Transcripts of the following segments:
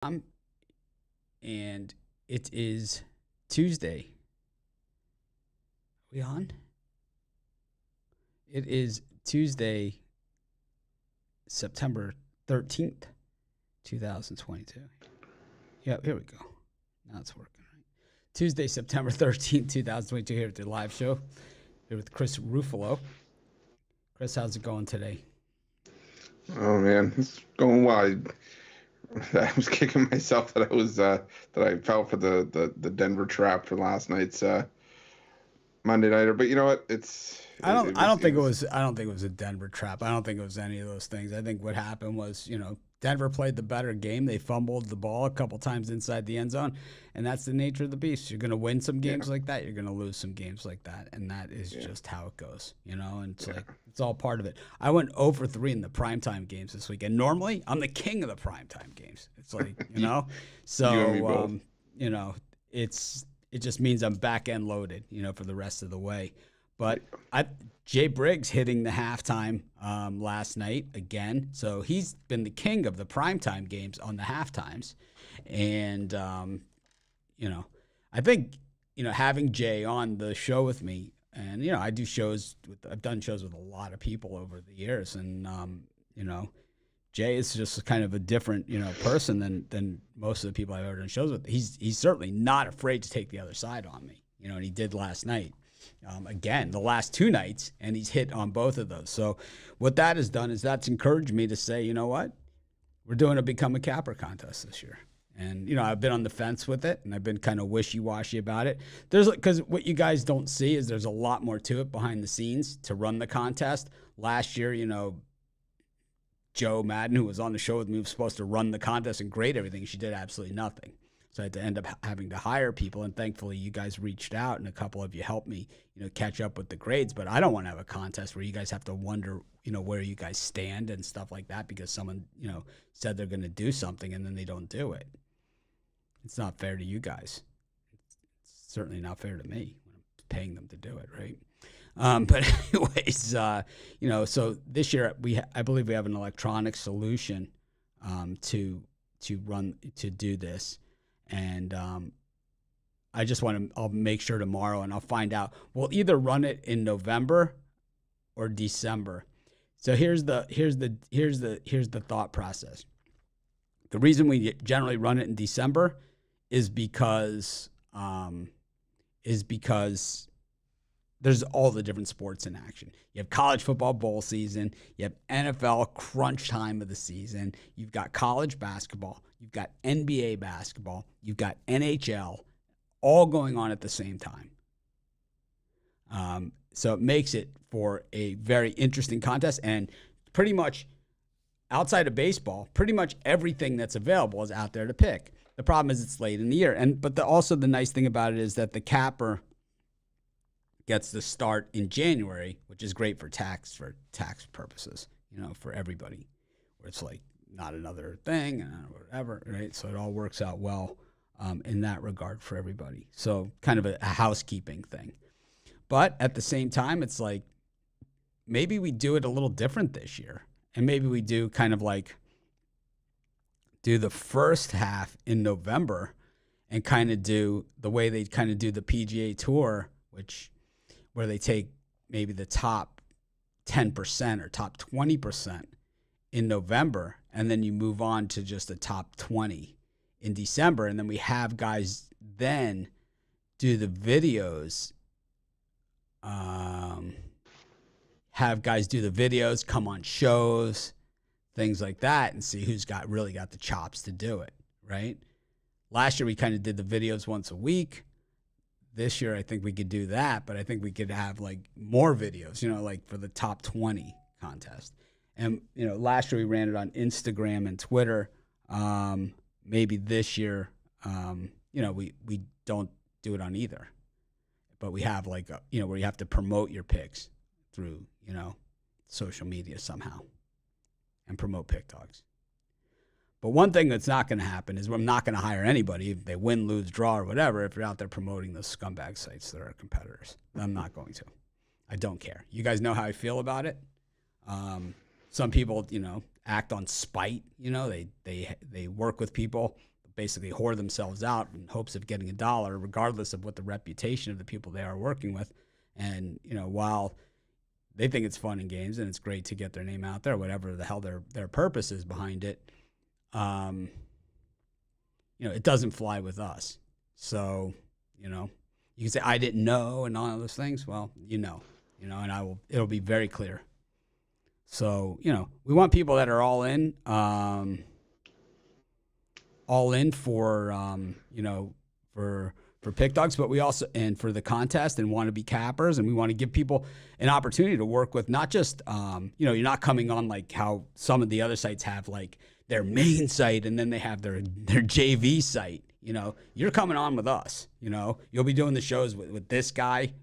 And it is Tuesday. Are we on? It is Tuesday, September 13th, 2022. Yep, here we go. Now it's working, right? Tuesday, September 13th, 2022, here at the live show. Here with Chris Ruffalo. Chris, how's it going today? Oh man, it's going well. I was kicking myself that I fell for the Denver trap for last night's Monday nighter. But you know what? I don't think it was a Denver trap. I don't think it was any of those things. I think what happened was, Denver played the better game. They fumbled the ball a couple times inside the end zone, and that's the nature of the beast. You're going to win some games like that. You're going to lose some games like that, and that is just how it goes, and it's like it's all part of it. I went 0 for 3 in the primetime games this weekend. Normally, I'm the king of the primetime games. It's like, so, it just means I'm back end loaded, for the rest of the way. But Jay Briggs hitting the halftime last night again. So he's been the king of the primetime games on the halftimes. And, I think, having Jay on the show with me, and, I've done shows with a lot of people over the years. And, Jay is just kind of a different, person than most of the people I've ever done shows with. He's certainly not afraid to take the other side on me, and he did last night. Again, the last 2 nights, and he's hit on both of those. So what that has done is that's encouraged me to say, you know what? We're doing a Become a Capper contest this year. And, I've been on the fence with it, and I've been kind of wishy-washy about it. Because what you guys don't see is there's a lot more to it behind the scenes to run the contest. Last year, Joe Madden, who was on the show with me, was supposed to run the contest and grade everything. She did absolutely nothing. So I had to end up having to hire people, and thankfully you guys reached out, and a couple of you helped me, catch up with the grades. But I don't want to have a contest where you guys have to wonder, where you guys stand and stuff like that because someone, said they're going to do something and then they don't do it. It's not fair to you guys. It's certainly not fair to me when I'm paying them to do it, right? But anyways, so this year I believe we have an electronic solution to do this. And I just I'll make sure tomorrow and I'll find out. We'll either run it in November or December. So here's the thought process. The reason we generally run it in December is because there's all the different sports in action. You have college football bowl season. You have NFL crunch time of the season. You've got college basketball. You've got NBA basketball. You've got NHL, all going on at the same time. So it makes it for a very interesting contest. And pretty much outside of baseball, pretty much everything that's available is out there to pick. The problem is it's late in the year. But also the nice thing about it is that the capper gets the start in January, which is great for tax purposes, for everybody, where it's like not another thing and whatever, right? So it all works out well in that regard for everybody. So kind of a housekeeping thing. But at the same time, it's like maybe we do it a little different this year. And maybe we do kind of like do the first half in November and kind of do the way they kind of do the PGA Tour, where they take maybe the top 10% or top 20% in November, and then you move on to just the top 20 in December, and then we have guys then do the videos, come on shows, things like that, and see who's really got the chops to do it, right? Last year we kind of did the videos once a week. This year, I think we could do that, but I think we could have like more videos, like for the top 20 contest. And, last year we ran it on Instagram and Twitter. Maybe this year, we don't do it on either, but we have like, where you have to promote your picks through, social media somehow and promote Pick Dogs. But one thing that's not going to happen is I'm not going to hire anybody if they win, lose, draw, or whatever, if you're out there promoting those scumbag sites that are competitors. I'm not going to. I don't care. You guys know how I feel about it. Some people, act on spite. They work with people basically whore themselves out in hopes of getting $1, regardless of what the reputation of the people they are working with. And, while they think it's fun and games and it's great to get their name out there, whatever the hell their purpose is behind it, it doesn't fly with us. So, you can say, I didn't know and all those things. Well, and it'll be very clear. So, we want people that are all in for pick dogs, but we also, and for the contest, and want to be cappers, and we want to give people an opportunity to work with not just, you're not coming on like how some of the other sites have like their main site and then they have their JV site. You're coming on with us. You'll be doing the shows with this guy,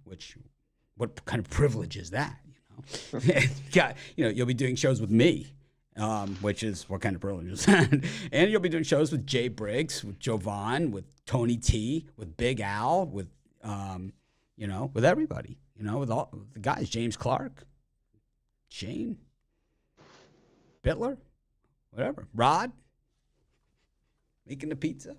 what kind of privilege is that? You'll be doing shows with me, which is what kind of privilege is that? And you'll be doing shows with Jay Briggs, with Jovan, with Tony T, with Big Al, with with everybody. With all the guys, James Clark, Shane, Bittler, whatever, Rod, making the pizza.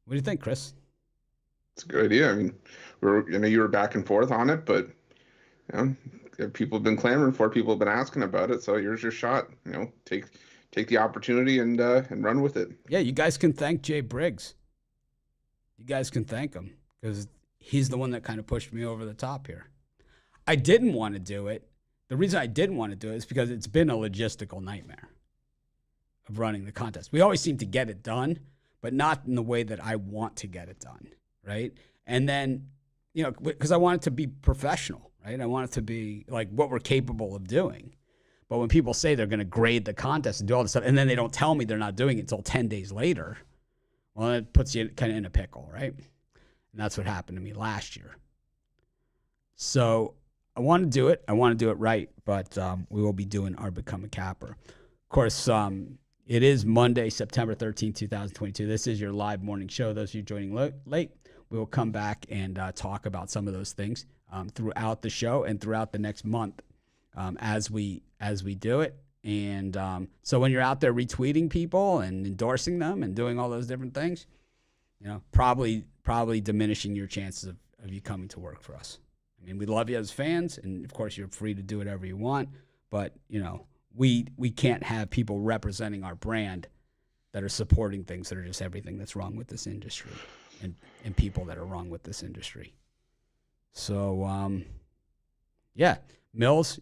What do you think, Chris? It's a good idea. I mean, you were back and forth on it, but people have been clamoring for it. People have been asking about it. So here's your shot. Take the opportunity and run with it. Yeah, you guys can thank Jay Briggs. You guys can thank him because he's the one that kind of pushed me over the top here. I didn't want to do it. The reason I didn't want to do it is because it's been a logistical nightmare of running the contest. We always seem to get it done, but not in the way that I want to get it done, right? And then, because I want it to be professional, right? I want it to be like what we're capable of doing. But when people say they're going to grade the contest and do all this stuff, and then they don't tell me they're not doing it until 10 days later, well, it puts you kind of in a pickle, right? And that's what happened to me last year. So I want to do it. I want to do it right, but we will be doing our Become a Capper. Of course, it is Monday, September 13, 2022. This is your live morning show. Those of you joining late, we will come back and talk about some of those things throughout the show and throughout the next month as we do it. And so when you're out there retweeting people and endorsing them and doing all those different things, probably diminishing your chances of you coming to work for us. I mean, we love you as fans, and of course you're free to do whatever you want, but we can't have people representing our brand that are supporting things that are just everything that's wrong with this industry and people that are wrong with this industry. So, Mills,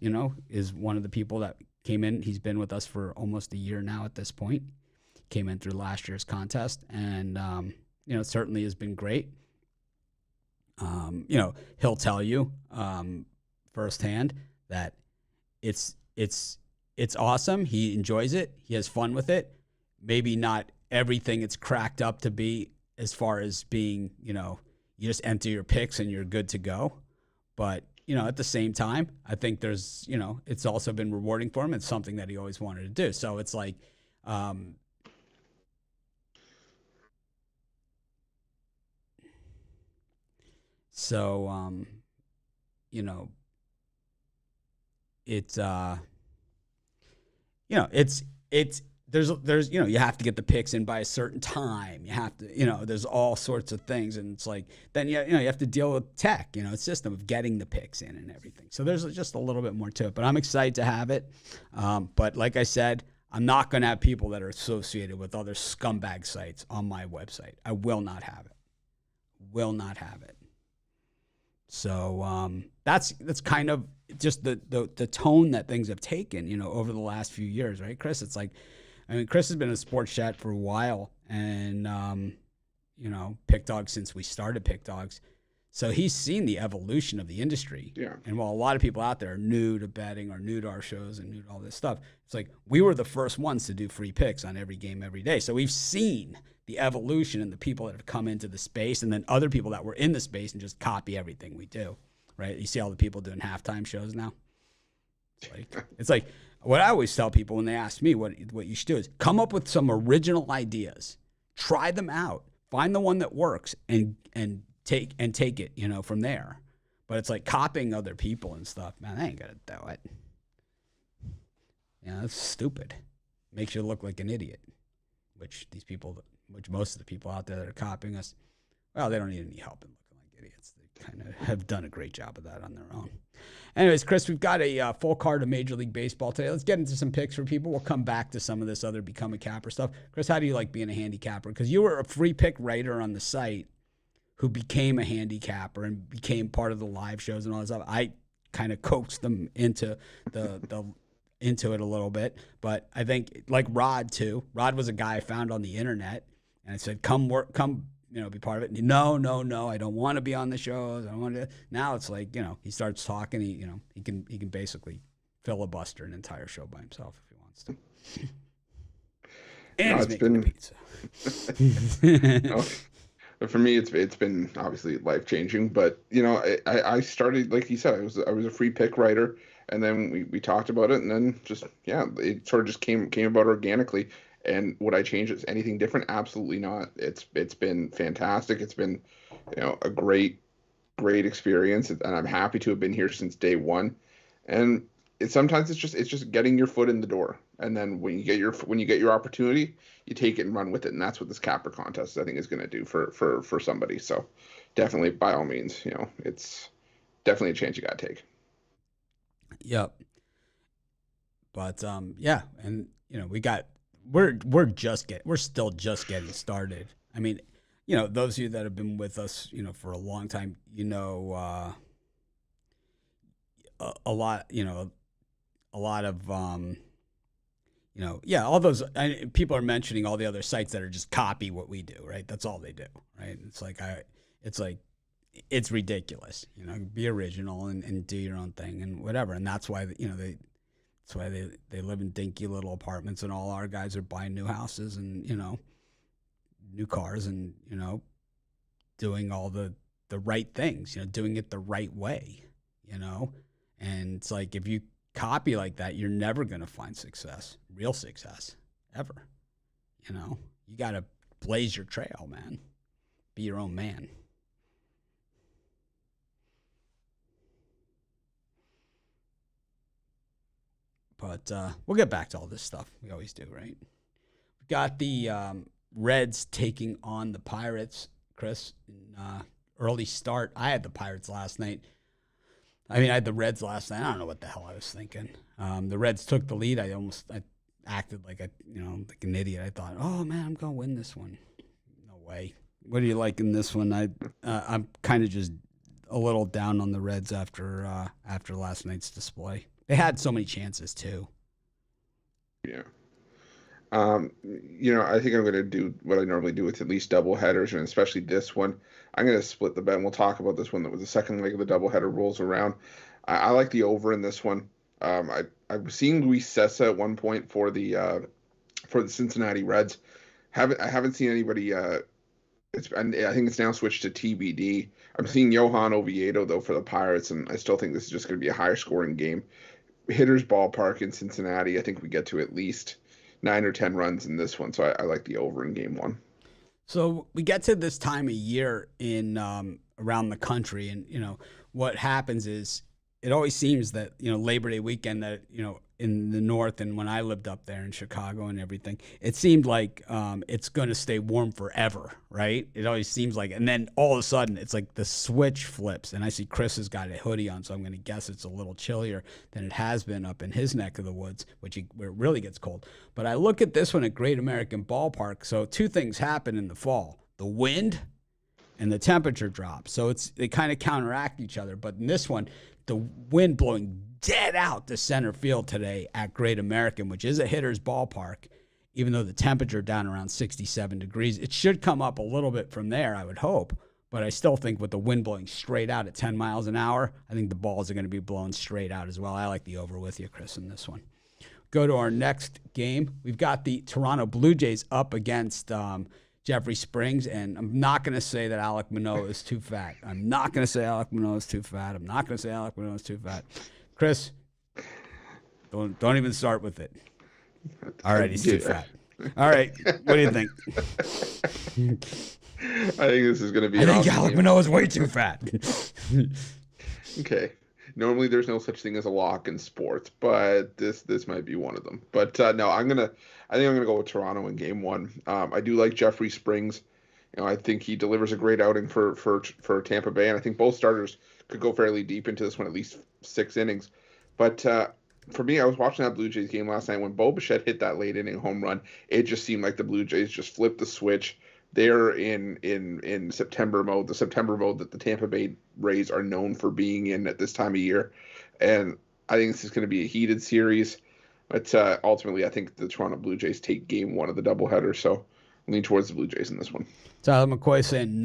is one of the people that came in. He's been with us for almost a year now at this point. Came in through last year's contest, and, it certainly has been great. He'll tell you firsthand that it's awesome. He enjoys it. He has fun with it. Maybe not everything it's cracked up to be as far as being, you just enter your picks and you're good to go. But, at the same time, I think there's, it's also been rewarding for him. It's something that he always wanted to do. So it's like, there's you have to get the picks in by a certain time. You have to, there's all sorts of things, and it's like then you have to deal with tech, system of getting the picks in and everything. So there's just a little bit more to it, but I'm excited to have it. But like I said, I'm not going to have people that are associated with other scumbag sites on my website. I will not have it. Will not have it. So that's kind of just the tone that things have taken, over the last few years, right, Chris? It's like, Chris has been in Sports Chat for a while, and Pick Dogs since we started Pick Dogs, so he's seen the evolution of the industry. Yeah. And while a lot of people out there are new to betting or new to our shows and new to all this stuff, it's like we were the first ones to do free picks on every game every day. So we've seen the evolution and the people that have come into the space, and then other people that were in the space and just copy everything we do, right? You see all the people doing halftime shows now. It's like what I always tell people when they ask me what you should do is come up with some original ideas, try them out, find the one that works, and take it, from there. But it's like copying other people and stuff, man. I ain't gonna do it. Yeah, that's stupid. Makes you look like an idiot, which most of the people out there that are copying us, well, they don't need any help in looking like idiots. They kind of have done a great job of that on their own. Anyways, Chris, we've got a full card of Major League Baseball today. Let's get into some picks for people. We'll come back to some of this other Become a Capper stuff. Chris, how do you like being a handicapper? Because you were a free pick writer on the site who became a handicapper and became part of the live shows and all that stuff. I kind of coaxed them into into it a little bit, but I think like Rod too. Rod was a guy I found on the internet, and I said, "Come work, come, be part of it." And no, I don't want to be on the shows. I don't want to. Now it's like he starts talking. He can basically filibuster an entire show by himself if he wants to. And he's making pizza. For me, it's been obviously life changing, but I started, like you said, I was a free pick writer, and then we talked about it, and then it sort of just came about organically. And would I change it? Anything different? Absolutely not. It's been fantastic. It's been a great experience, and I'm happy to have been here since day one. And sometimes it's just getting your foot in the door, and then when you get your opportunity, you take it and run with it, and that's what this capper contest I think is going to do for somebody. So definitely, by all means, it's definitely a chance you got to take. Yep. But and we're still just getting started. I mean, those of you that have been with us, for a long time, a lot of all those people are mentioning all the other sites that are just copy what we do, right? That's all they do, right? It's ridiculous, be original and do your own thing and whatever. And that's why, that's why they live in dinky little apartments, and all our guys are buying new houses and, new cars and, doing all the right things, doing it the right way, and it's like, if you copy like that, you're never going to find real success, ever. You got to blaze your trail, man. Be your own man. But we'll get back to all this stuff. We always do, right? We got the Reds taking on the Pirates, Chris. Early start. I had the Pirates last night. I had the Reds last night. I don't know what the hell I was thinking. The Reds took the lead. I acted like like an idiot. I thought, oh man, I'm gonna win this one. No way. What do you like in this one? I'm kind of just a little down on the Reds after last night's display. They had so many chances too. Yeah. I think I'm going to do what I normally do with at least double headers, and especially this one. I'm going to split the bet, and we'll talk about this one that was the second leg of the doubleheader rolls around. I like the over in this one. I was seeing Luis Sessa at one point for the Cincinnati Reds. I haven't seen anybody. I think it's now switched to TBD. I'm seeing Johan Oviedo though for the Pirates, and I still think this is just going to be a higher scoring game. Hitters ballpark in Cincinnati. I think we get to at least 9 or 10 runs in this one, so I like the over in game one. So we get to this time of year in around the country, and what happens is it always seems that Labor Day weekend that in the north, and when I lived up there in Chicago and everything, it seemed like it's going to stay warm forever, right? It always seems like, and then all of a sudden it's like the switch flips, and I see Chris has got a hoodie on, so I'm going to guess it's a little chillier than it has been up in his neck of the woods, where it really gets cold. But I look at this one at Great American Ballpark, so two things happen in the fall: the wind and the temperature drop. So they kind of counteract each other. But in this one, the wind blowing dead out to center field today at Great American, which is a hitter's ballpark, even though the temperature down around 67 degrees. It should come up a little bit from there, I would hope. But I still think with the wind blowing straight out at 10 miles an hour, I think the balls are going to be blown straight out as well. I like the over with you, Chris, in this one. Go to our next game. We've got the Toronto Blue Jays up against Jeffrey Springs, and I'm not going to say that Alek Manoah is too fat. I'm not going to say Alek Manoah is too fat. I'm not going to say Alek Manoah is too fat. Chris, don't even start with it. All right, he's too fat. All right, what do you think? I think this is going to be. I think Alek Manoah is way too fat. Okay. Normally, there's no such thing as a lock in sports, but this might be one of them. But no, I think I'm gonna go with Toronto in Game 1. I do like Jeffrey Springs. I think he delivers a great outing for Tampa Bay, and I think both starters could go fairly deep into this one, at least 6 innings. But for me, I was watching that Blue Jays game last night when Bo Bichette hit that late inning home run. It just seemed like the Blue Jays just flipped the switch. They're in September mode, the September mode that the Tampa Bay Rays are known for being in at this time of year, and I think this is going to be a heated series. But ultimately, I think the Toronto Blue Jays take Game 1 of the doubleheader, so lean towards the Blue Jays in this one. Tyler McCoy saying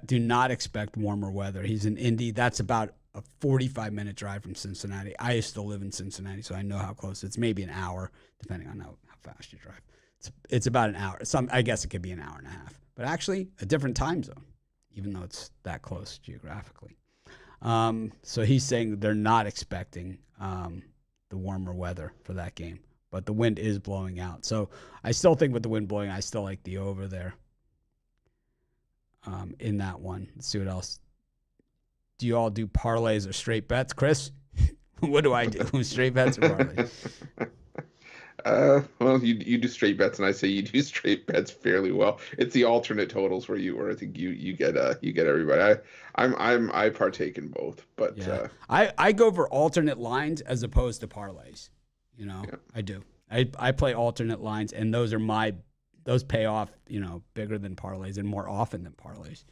do not expect warmer weather. He's in Indy. That's about a 45-minute drive from Cincinnati. I used to live in Cincinnati, so I know how close. It's maybe an hour, depending on how fast you drive. It's about an hour. I guess it could be an hour and a half. But actually, a different time zone, even though it's that close geographically. So he's saying they're not expecting the warmer weather for that game. But the wind is blowing out. So I still think with the wind blowing, I still like the over there in that one. Let's see what else. Do you all do parlays or straight bets, Chris? What do I do? Straight bets or parlays? Well, you do straight bets, and I say you do straight bets fairly well. It's the alternate totals where I think you get everybody. I partake in both, but yeah. I go for alternate lines as opposed to parlays. Yeah. I do. I play alternate lines, and those pay off, bigger than parlays and more often than parlays,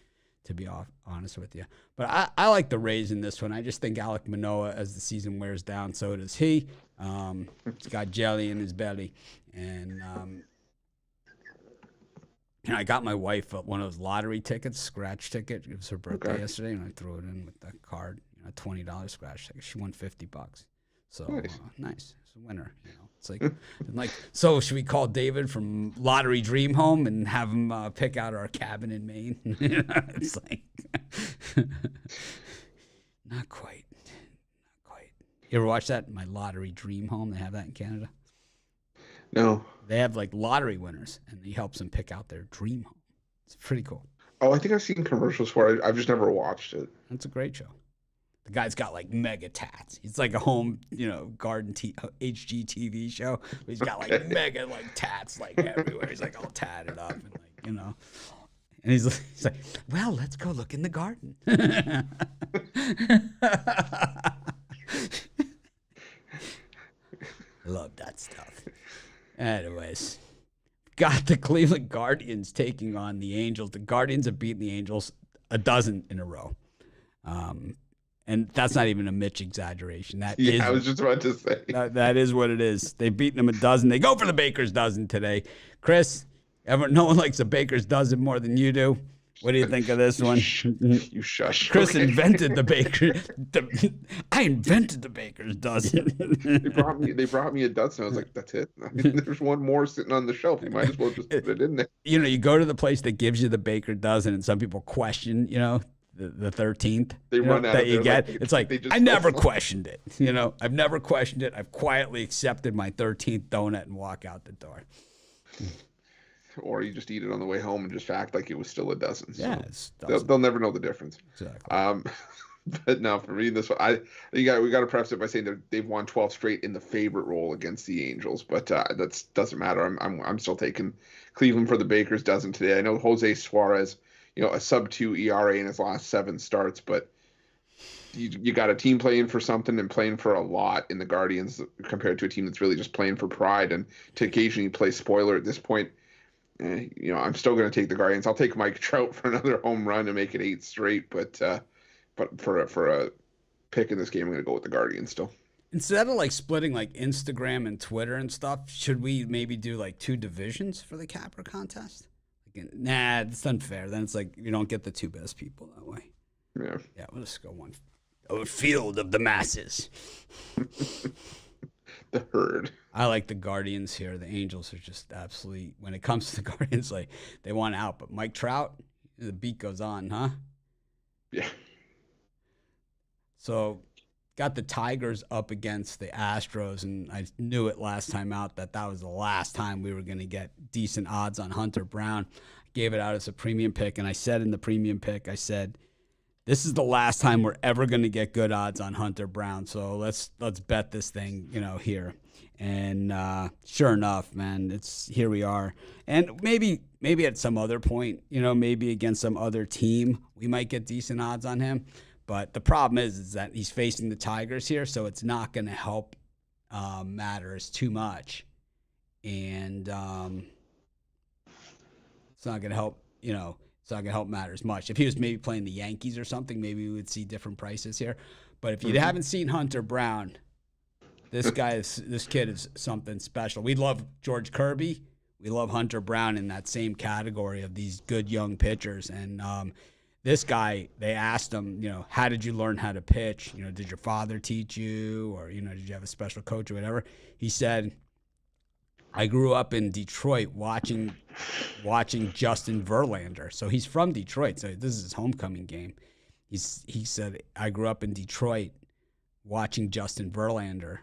to be honest with you. But I like the Rays in this one. I just think Alek Manoah, as the season wears down, so does he. He's got jelly in his belly. And, I got my wife one of those lottery tickets, scratch ticket. It was her birthday yesterday, and I threw it in with that card, $20 scratch ticket. She won $50. So nice. It's a winner. It's like, so should we call David from Lottery Dream Home and have him pick out our cabin in Maine? It's like, not quite. You ever watch that? My Lottery Dream Home. They have that in Canada. No. They have like lottery winners, and he helps them pick out their dream home. It's pretty cool. Oh, I think I've seen commercials for it. I've just never watched it. It's a great show. The guy's got like mega tats. He's like a home, garden HGTV show. He's got like mega tats like everywhere. He's like all tatted up and like, and he's like, well, let's go look in the garden. Love that stuff. Anyways, got the Cleveland Guardians taking on the Angels. The Guardians have beaten the Angels a dozen in a row. And that's not even a Mitch exaggeration. I was just about to say. That is what it is. They've beaten them a dozen. They go for the Baker's dozen today. Chris, no one likes a Baker's dozen more than you do. What do you think of this one? You shush. Chris invented the Baker. I invented the Baker's dozen. They brought me a dozen. I was like, that's it. There's one more sitting on the shelf. You might as well just put it in there. You go to the place that gives you the Baker dozen, and some people question, the 13th they run out that you get. Like, it's like, I never questioned it. I've never questioned it. I've quietly accepted my 13th donut and walk out the door. Or you just eat it on the way home and just act like it was still a dozen. Yeah, so they'll never know the difference. Exactly. But no, for me, this one, we got to preface it by saying they've won 12 straight in the favorite role against the Angels, but that doesn't matter. I'm still taking Cleveland for the Baker's dozen today. I know Jose Suarez, a sub-2 ERA in his last 7 starts, but you got a team playing for something and playing for a lot in the Guardians compared to a team that's really just playing for pride and to occasionally play spoiler at this point. I'm still going to take the Guardians. I'll take Mike Trout for another home run and make it 8 straight, but for a pick in this game, I'm going to go with the Guardians still. Instead of like splitting like Instagram and Twitter and stuff, should we maybe do like 2 divisions for the Capper contest? Nah, it's unfair. Then it's like you don't get the 2 best people that way. Yeah, we'll just go one. A field of the masses. The herd. I like the Guardians here. The Angels are just absolutely, when it comes to the Guardians, like they want out. But Mike Trout, the beat goes on, huh? Yeah. So got the Tigers up against the Astros, and I knew it last time out that was the last time we were going to get decent odds on Hunter Brown. I gave it out as a premium pick, and I said in the premium pick, I said this is the last time we're ever going to get good odds on Hunter Brown. So let's bet this thing, here. And sure enough, man, here we are. And maybe at some other point, maybe against some other team, we might get decent odds on him. But the problem is that he's facing the Tigers here, so it's not going to help matters too much. And it's not going to help, it's not going to help matters much. If he was maybe playing the Yankees or something, maybe we would see different prices here. But if you haven't seen Hunter Brown, this kid is something special. We love George Kirby. We love Hunter Brown in that same category of these good young pitchers. And this guy, they asked him, how did you learn how to pitch? Did your father teach you, or did you have a special coach or whatever? He said, I grew up in Detroit watching Justin Verlander. So he's from Detroit. So this is his homecoming game. He said, I grew up in Detroit watching Justin Verlander.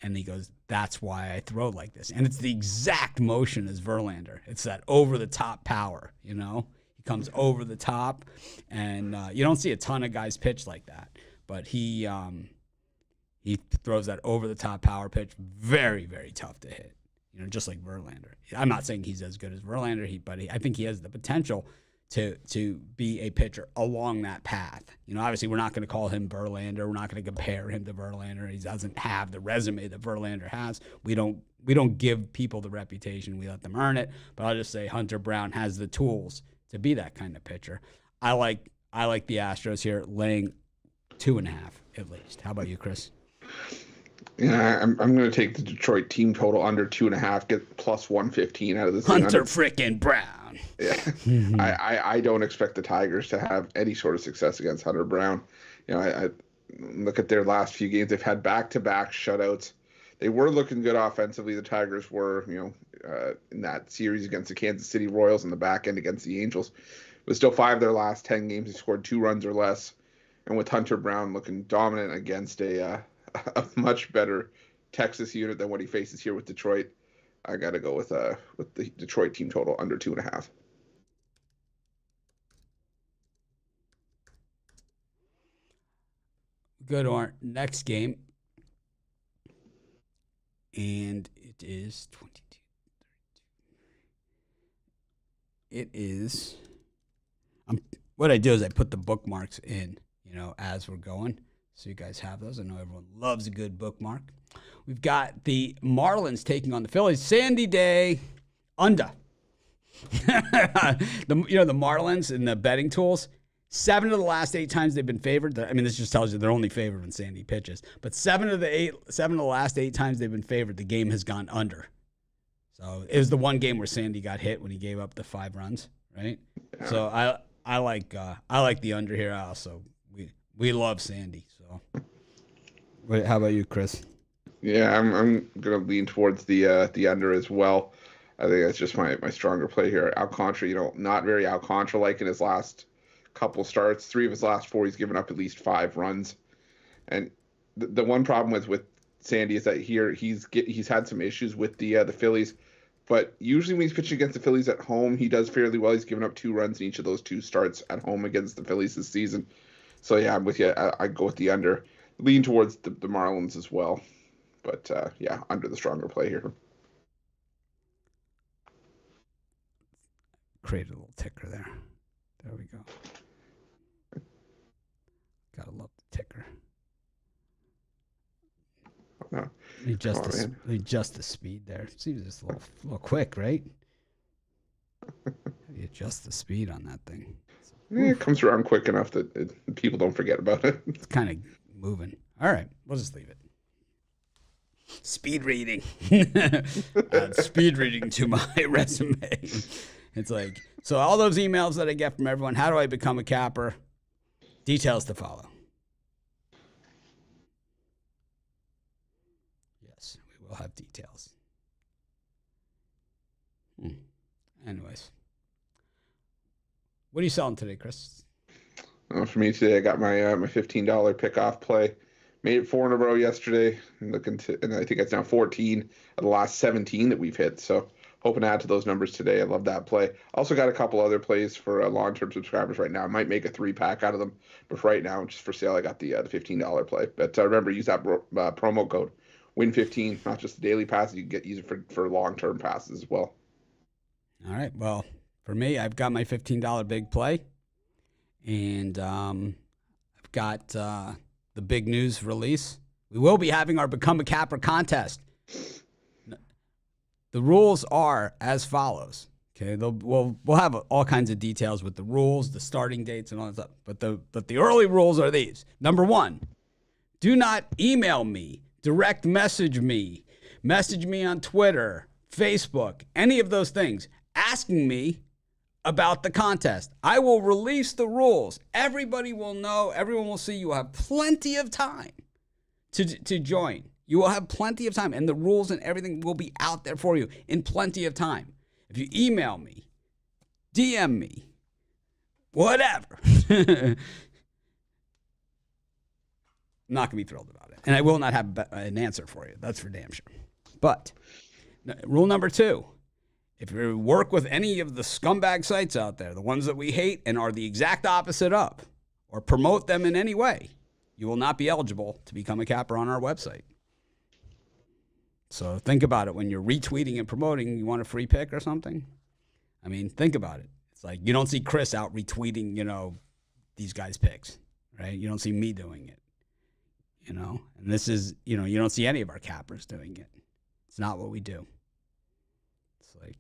And he goes, that's why I throw like this. And it's the exact motion as Verlander. It's that over-the-top power, He comes over the top. And you don't see a ton of guys pitch like that. But he throws that over-the-top power pitch. Very, very tough to hit, just like Verlander. I'm not saying he's as good as Verlander, but I think he has the potential to be a pitcher along that path. Obviously we're not going to call him Verlander. We're not going to compare him to Verlander. He doesn't have the resume that Verlander has. We don't give people the reputation. We let them earn it. But I'll just say Hunter Brown has the tools to be that kind of pitcher. I like the Astros here laying 2.5 at least. How about you, Chris? Yeah, I'm going to take the Detroit team total under 2.5, get plus 115 out of this. Hunter frickin' Brown. Yeah, I don't expect the Tigers to have any sort of success against Hunter Brown. I look at their last few games; they've had back-to-back shutouts. They were looking good offensively. The Tigers were, in that series against the Kansas City Royals in the back end against the Angels. But still, 5 of their last 10 games, they scored 2 runs or less. And with Hunter Brown looking dominant against a much better Texas unit than what he faces here with Detroit, I got to go with the Detroit team total under 2.5. Go to our next game, and it is 22. It is. What I do is I put the bookmarks in, as we're going, so you guys have those. I know everyone loves a good bookmark. We've got the Marlins taking on the Phillies. Sandy Day, under. The Marlins and the betting tools. 7 of the last 8 times they've been favored. This just tells you they're only favored when Sandy pitches. But 7 of the last 8 times they've been favored, the game has gone under. So it was the one game where Sandy got hit when he gave up the 5 runs, right? Yeah. So I like the under here. Also, we love Sandy. So, how about you, Chris? Yeah, I'm gonna lean towards the under as well. I think that's just my stronger play here. Alcantara, not very Alcantara-like in his last couple starts. 3 of his last 4, he's given up at least 5 runs. And the one problem with Sandy is that here he's had some issues with the Phillies, but usually when he's pitching against the Phillies at home, he does fairly well. He's given up 2 runs in each of those 2 starts at home against the Phillies this season. So yeah, I'm with you. I go with the under. Lean towards the Marlins as well, but yeah, under the stronger play here. Create a little ticker there. There we go. Gotta love the ticker. No. Adjust the speed there. Seems just a little quick, right? You adjust the speed on that thing. It comes around quick enough that people don't forget about it. It's kind of moving. All right, we'll just leave it. Speed reading. Add speed reading to my resume. It's like, so all those emails that I get from everyone, how do I become a capper? Details to follow. Yes, we will have details. Anyways. What are you selling today, Chris? For me today, I got my $15 pick-off play. Made it 4 in a row yesterday. And I think it's now 14 of the last 17 that we've hit. So hoping to add to those numbers today. I love that play. Also got a couple other plays for long-term subscribers right now. I might make a 3-pack out of them, but for right now, just for sale, I got the $15 play. But remember, use that promo code WIN15, not just the daily passes. You can use it for long-term passes as well. All right. Well, for me, I've got my $15 big play, and I've got the big news release. We will be having our Become a Capper contest. The rules are as follows. Okay, we'll have all kinds of details with the rules, the starting dates, and all that stuff. But the early rules are these. Number 1, do not email me, direct message me on Twitter, Facebook, any of those things, asking me about the contest. I will release the rules. Everybody will know. Everyone will see. You will have plenty of time to join. You will have plenty of time, and the rules and everything will be out there for you in plenty of time. If you email me, DM me, whatever, I'm not going to be thrilled about it. And I will not have an answer for you. That's for damn sure. But rule number 2, if you work with any of the scumbag sites out there, the ones that we hate and are the exact opposite of, or promote them in any way, you will not be eligible to become a capper on our website. So think about it when you're retweeting and promoting. You want a free pick or something? I mean, think about it. It's like you don't see Chris out retweeting, these guys' picks, right? You don't see me doing it, And this is, you don't see any of our cappers doing it. It's not what we do. It's like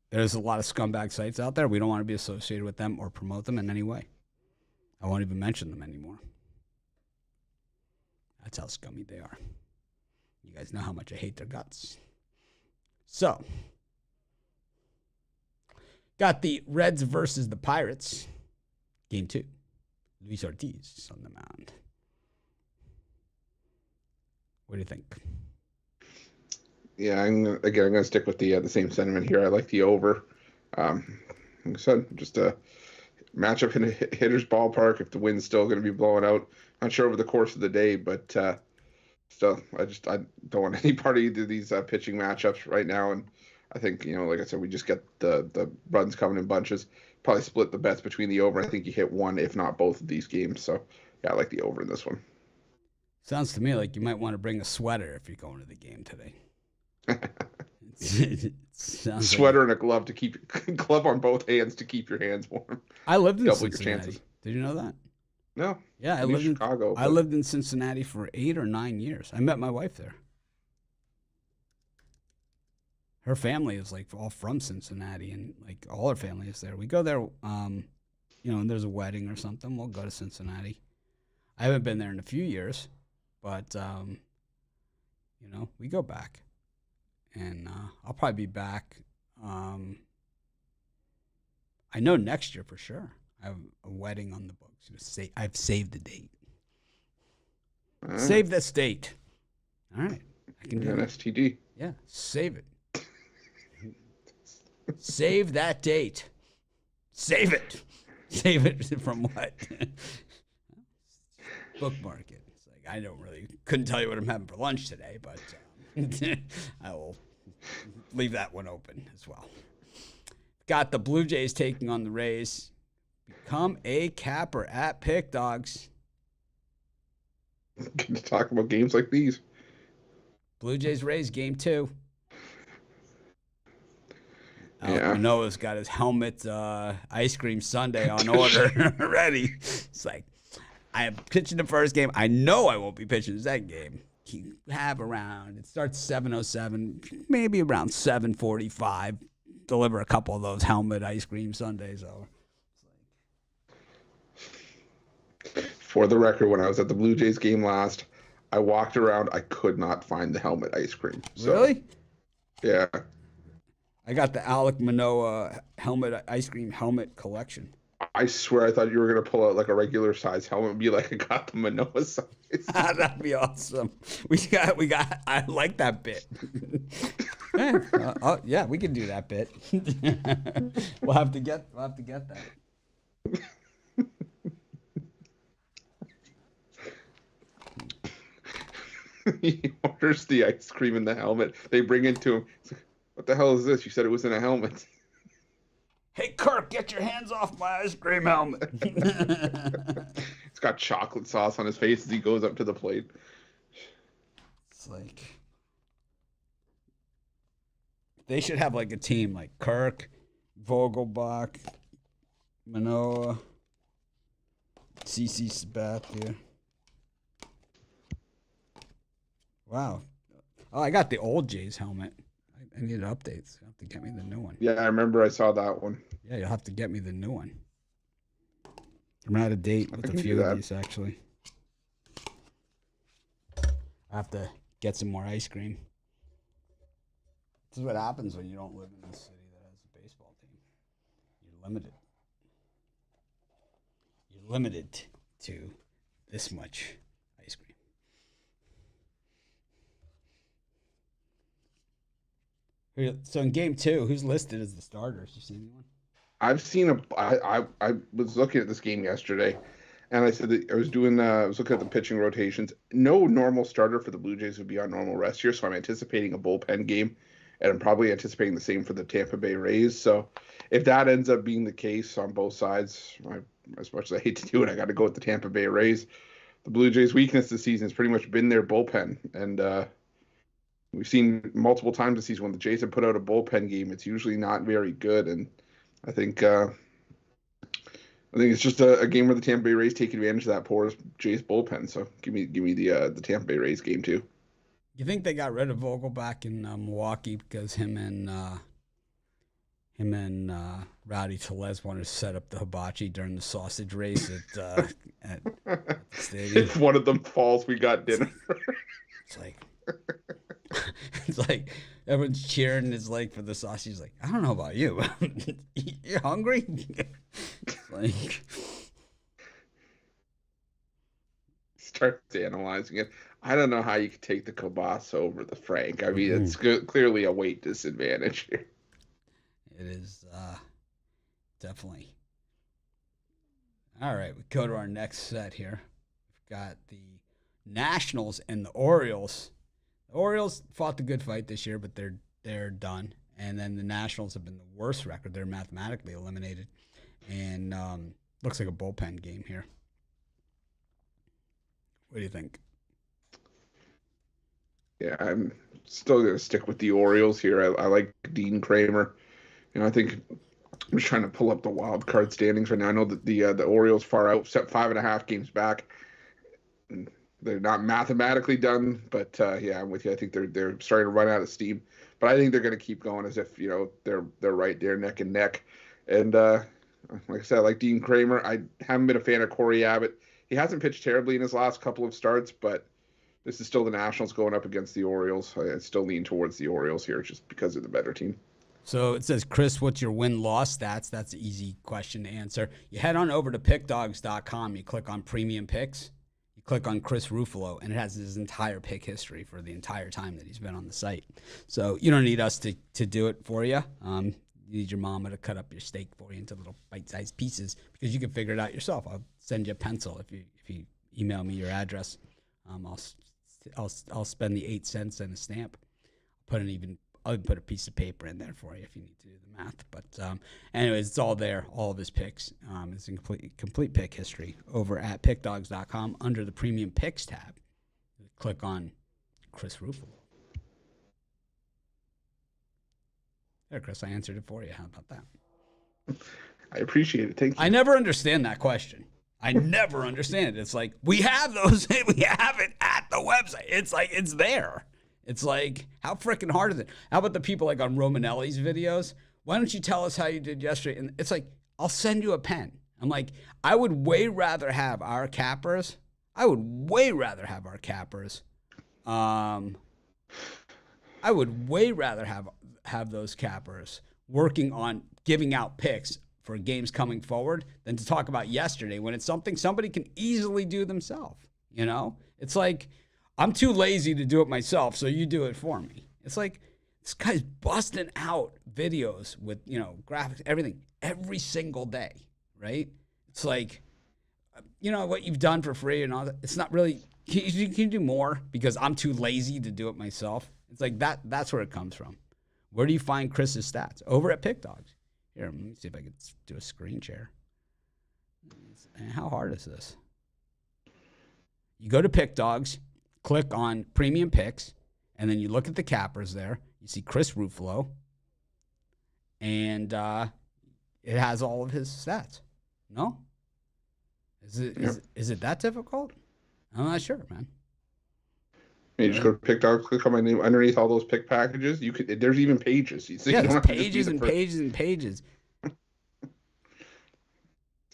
there's a lot of scumbag sites out there. We don't want to be associated with them or promote them in any way. I won't even mention them anymore. That's how scummy they are. You guys know how much I hate their guts. So, got the Reds versus the Pirates. Game 2. Luis Ortiz on the mound. What do you think? Yeah, I'm going to stick with the same sentiment here. I like the over. Like I said, just a matchup in a hitter's ballpark. If the wind's still going to be blowing out, not sure over the course of the day, but still, I don't want any part of either of these pitching matchups right now. And I think, like I said, we just get the runs coming in bunches. Probably split the bets between the over. I think you hit one, if not both of these games. So, yeah, I like the over in this one. Sounds to me like you might want to bring a sweater if you're going to the game today. Sweater and a glove to keep glove on both hands to keep your hands warm. I lived in Double Cincinnati. your chances. Did you know that? No. Yeah, I lived in Chicago. I lived in Cincinnati for 8 or 9 years. I met my wife there. Her family is like all from Cincinnati, and like all her family is there. We go there, and there's a wedding or something. We'll go to Cincinnati. I haven't been there in a few years, but we go back, and I'll probably be back. I know next year for sure. I have a wedding on the books. I've saved the date. Right. Save this date. All right. I can do an that. STD. Yeah, save it. Save that date. Save it. Save it from what? Bookmark it. It's like couldn't tell you what I'm having for lunch today, but I will leave that one open as well. Got the Blue Jays taking on the Rays. Become a capper at Pick Dogs. Get to talk about games like these. Blue Jays Rays game 2. Yeah. Noah's got his helmet ice cream sundae on order already. It's like, I am pitching the first game. I know I won't be pitching the second game. You have around, it starts 7:07, maybe around 7:45. Deliver a couple of those helmet ice cream sundaes over. For the record, when I was at the Blue Jays game last, I walked around. I could not find the helmet ice cream. So, really? Yeah. I got the Alec Manoa ice cream helmet collection. I swear I thought you were going to pull out like a regular size helmet and be like, I got the Manoa size. That'd be awesome. We got, I like that bit. Yeah, we can do that bit. We'll have to get that. He orders the ice cream in the helmet. They bring it to him. He's like, What the hell is this? You said it was in a helmet. Hey, Kirk, get your hands off my ice cream helmet. It's got chocolate sauce on his face as he goes up to the plate. It's like they should have like a team like Kirk, Vogelbach, Manoa, CC Sabathia. Wow. Oh, I got the old Jays helmet. I need updates. You have to get me the new one. Yeah, I remember I saw that one. Yeah, you'll have to get me the new one. I'm out of date with a few of these, actually. I have to get some more ice cream. This is what happens when you don't live in a city that has a baseball team. You're limited. You're limited to this much ice cream. So in game 2, who's listed as the starters? You see anyone? I've seen I was looking at this game yesterday, and I said that I was looking at the pitching rotations. No normal starter for the Blue Jays would be on normal rest here, so I'm anticipating a bullpen game, and I'm probably anticipating the same for the Tampa Bay Rays. So if that ends up being the case on both sides, as much as I hate to do it, I got to go with the Tampa Bay Rays. The Blue Jays' weakness this season has pretty much been their bullpen, and we've seen multiple times this season when the Jays have put out a bullpen game, it's usually not very good. And I think it's just a game where the Tampa Bay Rays take advantage of that poor Jays bullpen. So give me the Tampa Bay Rays game too. You think they got rid of Vogelbach in Milwaukee because him and Rowdy Tellez wanted to set up the hibachi during the sausage race at the stadium? If one of them falls, we got dinner. It's like it's like everyone's cheering. It's like for the sausage. He's like, I don't know about you. You hungry? It's like starts analyzing it. I don't know how you could take the kielbasa over the Frank. I mean, it's clearly a weight disadvantage here. It is definitely. All right, we go to our next set here. We've got the Nationals and the Orioles. The Orioles fought the good fight this year, but they're done. And then the Nationals have been the worst record. They're mathematically eliminated. And looks like a bullpen game here. What do you think? Yeah, I'm still going to stick with the Orioles here. I like Dean Kramer. I think I'm just trying to pull up the wild card standings right now. I know that the Orioles far out, set 5.5 games back. They're not mathematically done, but yeah, I'm with you. I think they're starting to run out of steam. But I think they're going to keep going as if they're right there neck and neck. And like I said, I like Dean Kramer. I haven't been a fan of Corey Abbott. He hasn't pitched terribly in his last couple of starts, but this is still the Nationals going up against the Orioles. I still lean towards the Orioles here just because they're the better team. So it says, Chris, what's your win-loss stats? That's an easy question to answer. You head on over to pickdogs.com. You click on Premium Picks. You click on Chris Ruffalo, and it has his entire pick history for the entire time that he's been on the site. So you don't need us to do it for you. You need your mama to cut up your steak for you into little bite-sized pieces because you can figure it out yourself. I'll send you a pencil if you email me your address. I'll spend the 8 cents and a stamp. I'll put a piece of paper in there for you if you need to do the math. But anyways, it's all there, all of his picks. It's a complete pick history over at pickdogs.com under the Premium Picks tab. Click on Chris Ruffalo. There, Chris, I answered it for you. How about that? I appreciate it. Thank you. I never understand that question. I never understand it. It's like, we have those. We have it at the website. It's like, it's there. It's like, how freaking hard is it? How about the people like on Romanelli's videos? Why don't you tell us how you did yesterday? And it's like, I'll send you a pen. I'm like, I would way rather have our cappers. I would way rather have those cappers working on giving out picks for games coming forward than to talk about yesterday when it's something somebody can easily do themselves. It's like, I'm too lazy to do it myself, so you do it for me. It's like, this guy's busting out videos with, graphics, everything, every single day, right? It's like, what you've done for free and all that. It's not really, can you do more because I'm too lazy to do it myself? It's like that's where it comes from. Where do you find Chris's stats? Over at Pick Dogs. Here, let me see if I can do a screen share. And how hard is this? You go to Pick Dogs, click on Premium Picks, and then you look at the cappers there. You see Chris Ruffalo, and it has all of his stats. No? Is it that difficult? I'm not sure, man. You just go to Pick Dogs, click on my name underneath all those pick packages. You could. There's even pages. So Yeah, you there's don't have pages to and pages and pages.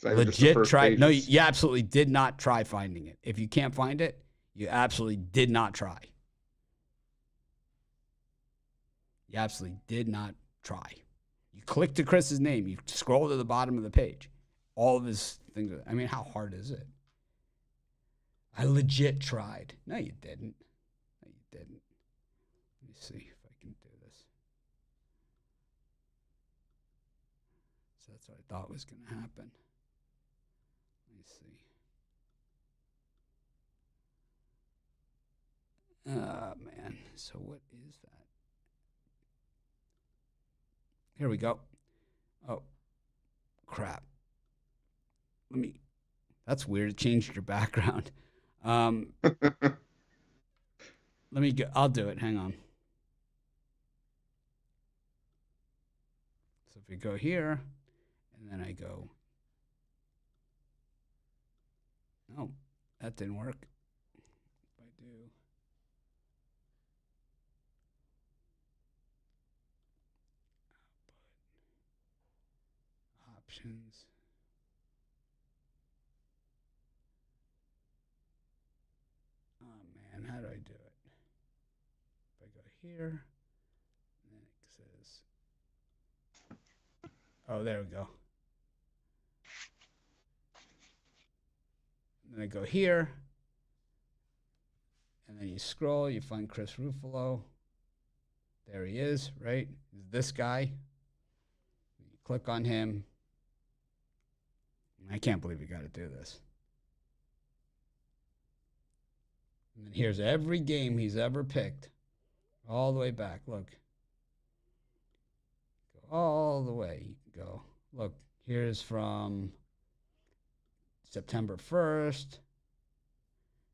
Legit try. No, you absolutely did not try finding it. If you can't find it, you absolutely did not try. You absolutely did not try. You click to Chris's name. You scroll to the bottom of the page. All of his things. I mean, how hard is it? I legit tried. No, you didn't. No, you didn't. Let me see if I can do this. So that's what I thought was going to happen. Let me see. Oh, man. So what is that? Here we go. Oh, crap. That's weird. It changed your background. Let me go. I'll do it. Hang on. So if we go here, and then I go. No, that didn't work. If I do. Options. Oh man, how do I do it? If I go here, and then it says, oh, there we go. And then I go here, and then you scroll, you find Chris Ruffalo. There he is, right? This guy. You click on him. I can't believe we got to do this. And then here's every game he's ever picked. All the way back. Look. Go all the way. You can go. Look, here's from September 1st.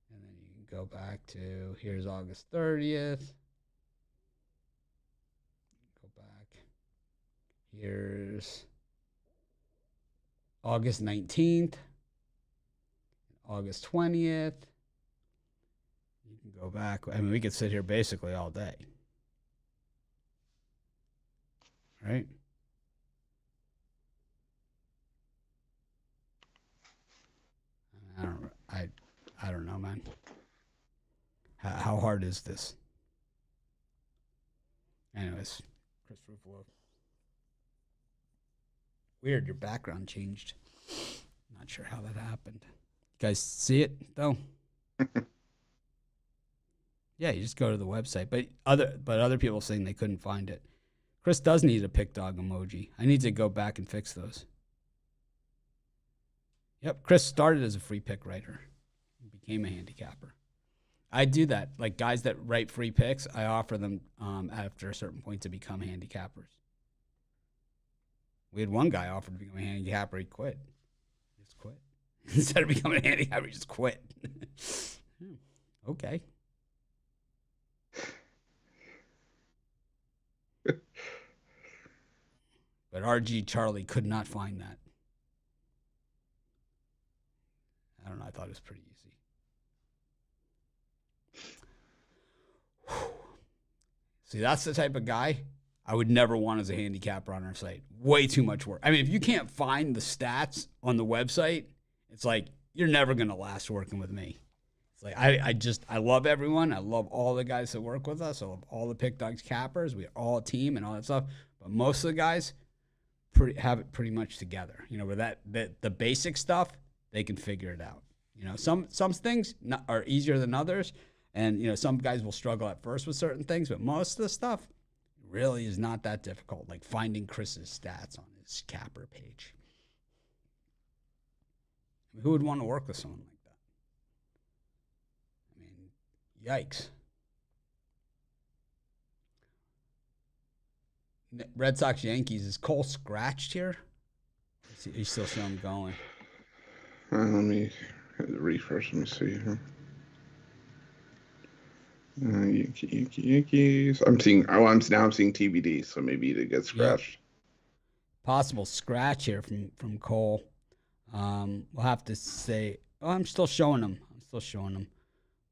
And then you can go back to, here's August 30th. Go back. Here's August 19th. August 20th. You can go back. I mean, we could sit here basically all day. Right? I don't know, man. How hard is this? Anyways, Chris Ruffalo. Weird, your background changed. Not sure how that happened. You guys see it though? Yeah, you just go to the website. But other people saying they couldn't find it. Chris does need a pick dog emoji. I need to go back and fix those. Yep, Chris started as a free pick writer. He became a handicapper. I do that. Like guys that write free picks, I offer them after a certain point to become handicappers. We had one guy offered to become a handicapper. He quit. He just quit. Instead of becoming a handicapper, he just quit. Okay. But RG Charlie could not find that. I don't know. I thought it was pretty easy. See, that's the type of guy I would never want as a handicapper on our site. Way too much work. I mean, if you can't find the stats on the website, it's like you're never going to last working with me. It's like I love everyone. I love all the guys that work with us. I love all the Pick Dogs cappers. We're all a team and all that stuff. But most of the guys have it pretty much together. You know, where the basic stuff, they can figure it out. You know, some things are easier than others. And, you know, some guys will struggle at first with certain things. But most of the stuff really is not that difficult, like finding Chris's stats on his capper page. I mean, who would want to work with someone like that? I mean, yikes. Red Sox Yankees. Is Cole scratched here? Are you still showing him going? Let me refresh. Let me see here. Yankees. I'm seeing. Oh, I'm seeing TBD. So maybe it gets Yep. scratched. Possible scratch here from Cole. We'll have to say. Oh, I'm still showing him.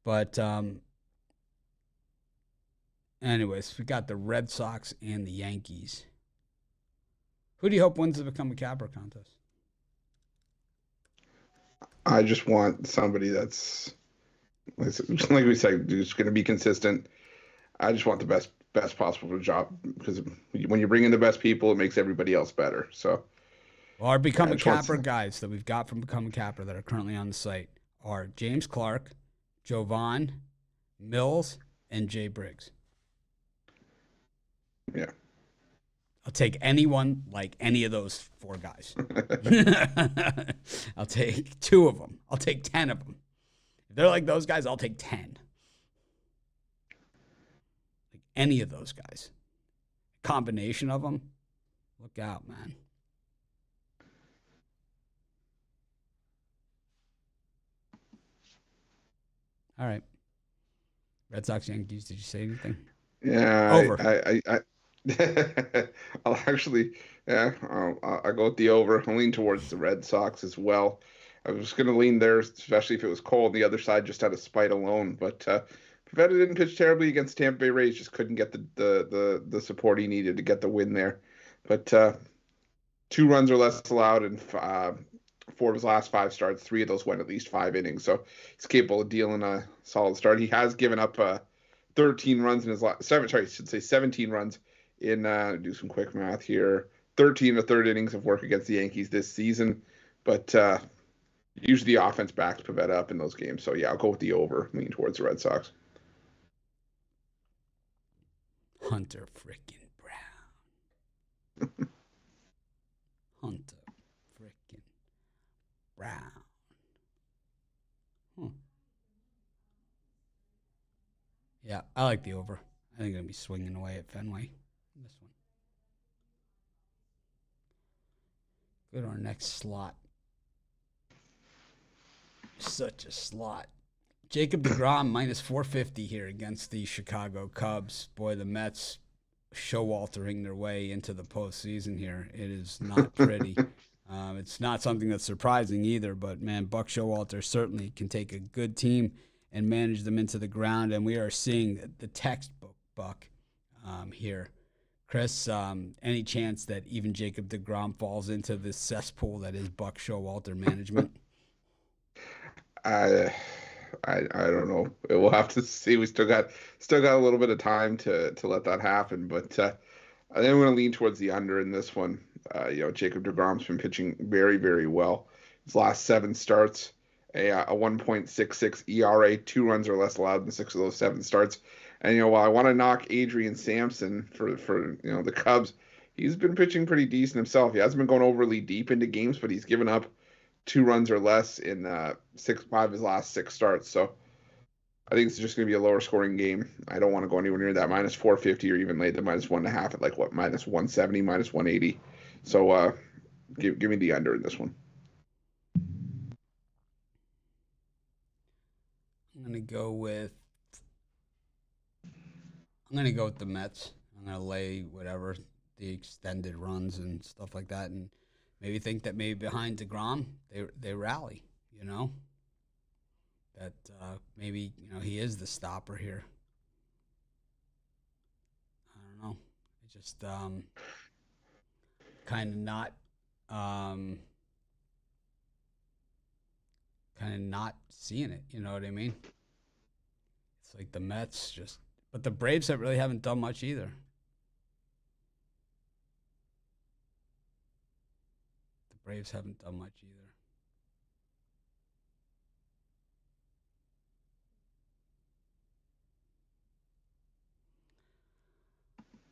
But anyways, we got the Red Sox and the Yankees. Who do you hope wins the Become a Capper contest? I just want somebody that's like we said, who's going to be consistent. I just want the best possible job because when you bring in the best people, it makes everybody else better. So, Well, our Become I a just want Capper guys that we've got from Become a Capper that are currently on the site are James Clark, Jovan, Mills, and Jay Briggs. yeah. I'll take anyone like any of those 4 guys. I'll take 2 of them. I'll take 10 of them. If they're like those guys, I'll take 10. Like any of those guys. Combination of them. Look out, man. All right. Red Sox, Yankees. Did you say anything? Yeah, Over. I'll actually, yeah, I'll go with the over. I'll lean towards the Red Sox as well. I was going to lean there, especially if it was cold. The other side just out of spite alone. But Pivetta didn't pitch terribly against Tampa Bay Rays. Just couldn't get the support he needed to get the win there. But 2 runs or less allowed in 4 of his last 5 starts. 3 of those went at least 5 innings. So he's capable of dealing a solid start. He has given up 13 runs in his last 17 runs in do some quick math here. 13 and a third innings of work against the Yankees this season, but usually the offense backs Pivetta up in those games. So yeah, I'll go with the over, lean towards the Red Sox. Hunter freaking Brown. Hunter freaking Brown. Yeah, I like the over. I think I'm going to be swinging away at Fenway in this one. Go to our next slot. Such a slot. Jacob deGrom minus 450 here against the Chicago Cubs. Boy, the Mets showaltering their way into the postseason here. It is not pretty. It's not something that's surprising either, but man, Buck Showalter certainly can take a good team and manage them into the ground, and we are seeing the textbook Buck here. Chris, any chance that even Jacob deGrom falls into this cesspool that is Buck Showalter management? I don't know. We'll have to see. We still got a little bit of time to let that happen, but I think I'm going to lean towards the under in this one. Jacob deGrom's been pitching very, very well. His last 7 starts, a 1.66 ERA, 2 runs or less allowed in 6 of those 7 starts. And while I want to knock Adrian Sampson for the Cubs, he's been pitching pretty decent himself. He hasn't been going overly deep into games, but he's given up 2 runs or less in 5 of his last 6 starts. So I think it's just going to be a lower scoring game. I don't want to go anywhere near that minus 450 or even lay the minus 1.5 at like minus 170, minus 180. So give me the under in this one. I'm going to go with the Mets. I'm going to lay whatever the extended runs and stuff like that, and maybe think that maybe behind DeGrom they rally. That maybe he is the stopper here. I don't know. It's just kind of not seeing it. You know what I mean? It's like the Mets just, but the Braves haven't done much either. The Braves haven't done much either.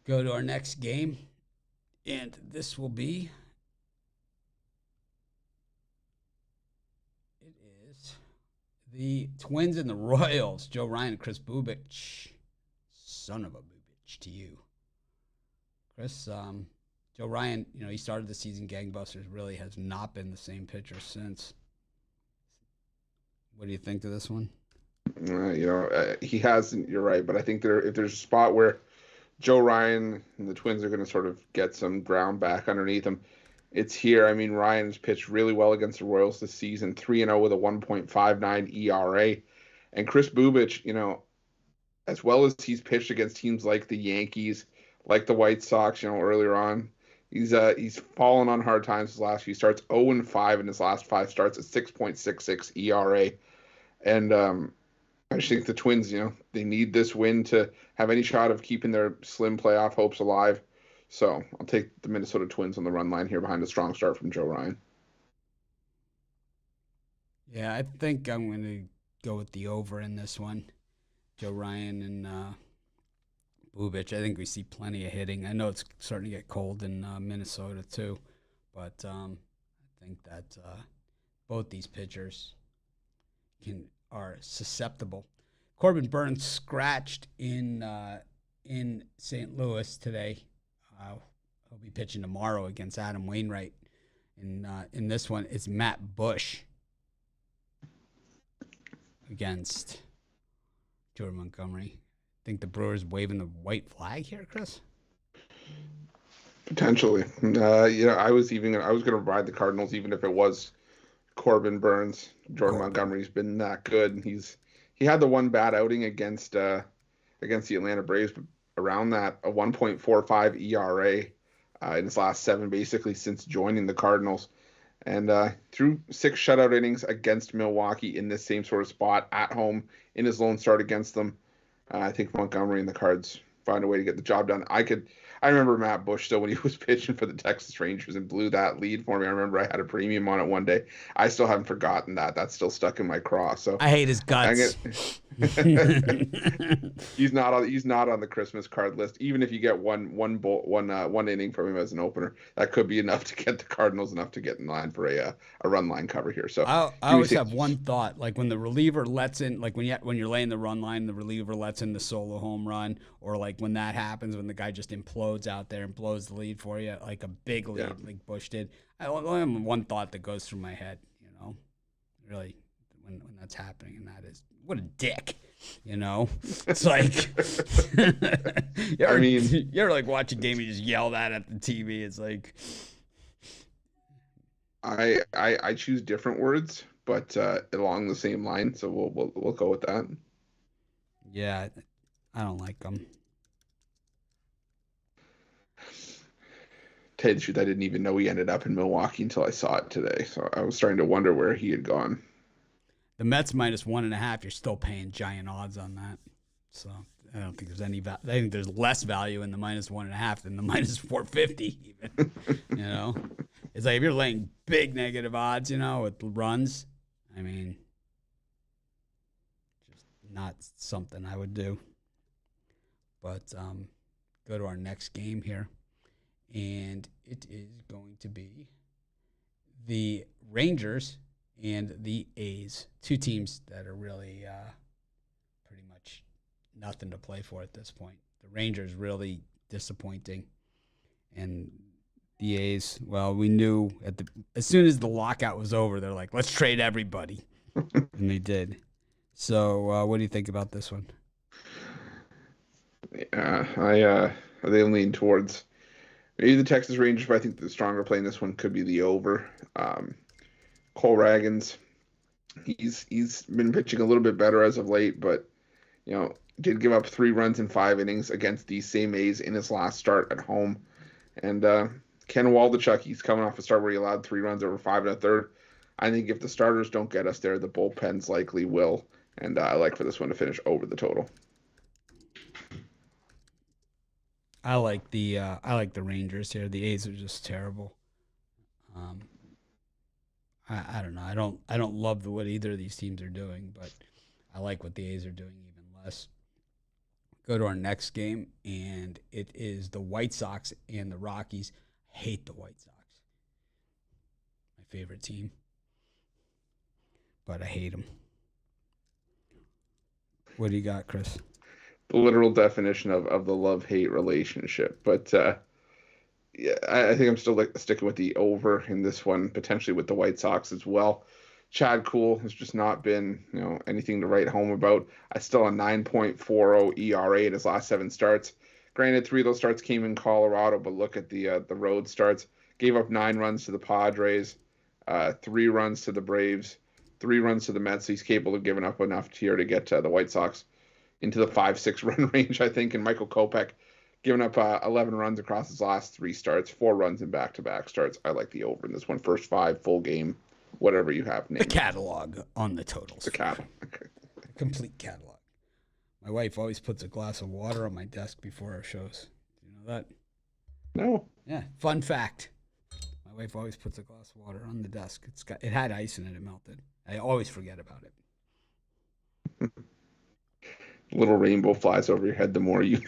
Go to our next game, and this will be. It is the Twins and the Royals. Joe Ryan and Chris Bubich. Son of a Bubich to you. Chris, Joe Ryan, he started the season gangbusters, really has not been the same pitcher since. What do you think of this one? He hasn't. You're right, but I think if there's a spot where Joe Ryan and the Twins are going to sort of get some ground back underneath him, it's here. I mean, Ryan has pitched really well against the Royals this season, 3-0 with a 1.59 ERA, and Chris Bubich, as well as he's pitched against teams like the Yankees, like the White Sox, earlier on. He's fallen on hard times his last few starts. 0-5 in his last 5 starts, a 6.66 ERA, and I just think the Twins, they need this win to have any shot of keeping their slim playoff hopes alive. So I'll take the Minnesota Twins on the run line here behind a strong start from Joe Ryan. Yeah, I think I'm going to go with the over in this one. Joe Ryan and Bubich. I think we see plenty of hitting. I know it's starting to get cold in Minnesota too, but I think that both these pitchers are susceptible. Corbin Burns scratched in St. Louis today. He'll be pitching tomorrow against Adam Wainwright. In this one, it's Matt Bush against Jordan Montgomery. Think the Brewers waving the white flag here, Chris? Potentially. I was going to ride the Cardinals even if it was Corbin Burns. Jordan Montgomery's been that good. He had the one bad outing against the Atlanta Braves, but around that, a 1.45 ERA in his last 7, basically since joining the Cardinals, and threw 6 shutout innings against Milwaukee in this same sort of spot at home in his lone start against them. I think Montgomery and the Cards find a way to get the job done. I remember Matt Bush still when he was pitching for the Texas Rangers and blew that lead for me. I remember I had a premium on it one day. I still haven't forgotten that. That's still stuck in my craw. So I hate his guts. He's not on the Christmas card list. Even if you get one inning from him as an opener, that could be enough to get the Cardinals enough to get in line for a run line cover here. So I always have one thought, like when the reliever lets in, like when you're laying the run line, the reliever lets in the solo home run, or like when that happens, when the guy just implodes out there and blows the lead for you, like a big lead, like Bush did. I only have one thought that goes through my head, really, when that's happening, and that is, what a dick, It's like, you're like watching a game, you just yell that at the TV. It's like, I choose different words, but along the same line. So we'll go with that. Yeah, I don't like them. Tell you the truth, I didn't even know he ended up in Milwaukee until I saw it today. So I was starting to wonder where he had gone. The Mets -1.5. You're still paying giant odds on that. So I don't think there's any value. I think there's less value in the -1.5 than the -450 even. It's like if you're laying big negative odds, with runs, I mean, just not something I would do. But go to our next game here, and it is going to be the Rangers and the A's, 2 teams that are really pretty much nothing to play for at this point. The Rangers really disappointing, and the A's, well, we knew as soon as the lockout was over, they're like, let's trade everybody, and they did. So what do you think about this one? Yeah, I lean towards maybe the Texas Rangers, but I think the stronger play in this one could be the over. Cole Ragans, he's been pitching a little bit better as of late, but did give up 3 runs in 5 innings against these same A's in his last start at home. And Ken Waldichuk, he's coming off a start where he allowed 3 runs over 5 1/3. I think if the starters don't get us there, the bullpens likely will. And I like for this one to finish over the total. I like the Rangers here. The A's are just terrible. I don't know. I don't love what either of these teams are doing, but I like what the A's are doing even less. Go to our next game, and it is the White Sox and the Rockies. I hate the White Sox. My favorite team, but I hate them. What do you got, Chris? The literal definition of the love-hate relationship. But Yeah, I think I'm still sticking with the over in this one, potentially with the White Sox as well. Chad Kuhl has just not been, anything to write home about. I still a 9.40 ERA in his last 7 starts. Granted, 3 of those starts came in Colorado, but look at the road starts. Gave up 9 runs to the Padres, 3 runs to the Braves, 3 runs to the Mets. He's capable of giving up enough here to get the White Sox into the 5-6 run range, I think. And Michael Kopech giving up 11 runs across his last 3 starts, 4 runs in back-to-back starts. I like the over in this one. First 5, full game, whatever you have named. The catalog on the totals. The catalog. The complete catalog. My wife always puts a glass of water on my desk before our shows. Do you know that? No. Yeah. Fun fact. My wife always puts a glass of water on the desk. It had ice in it. It melted. I always forget about it. Little rainbow flies over your head the more you.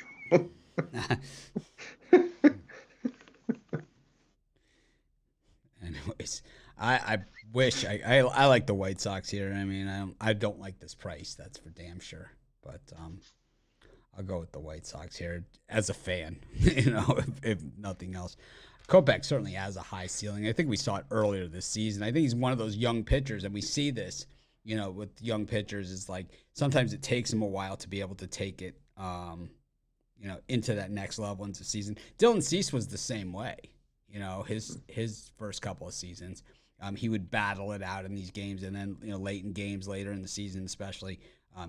Anyways, I wish I like the White Sox here. I mean, I don't like this price. That's for damn sure. But I'll go with the White Sox here as a fan. If nothing else. Kopech certainly has a high ceiling. I think we saw it earlier this season. I think he's one of those young pitchers, and we see this, with young pitchers. Is like sometimes it takes them a while to be able to take it, into that next level into the season. Dylan Cease was the same way. His first couple of seasons, he would battle it out in these games, and then late in games later in the season, especially,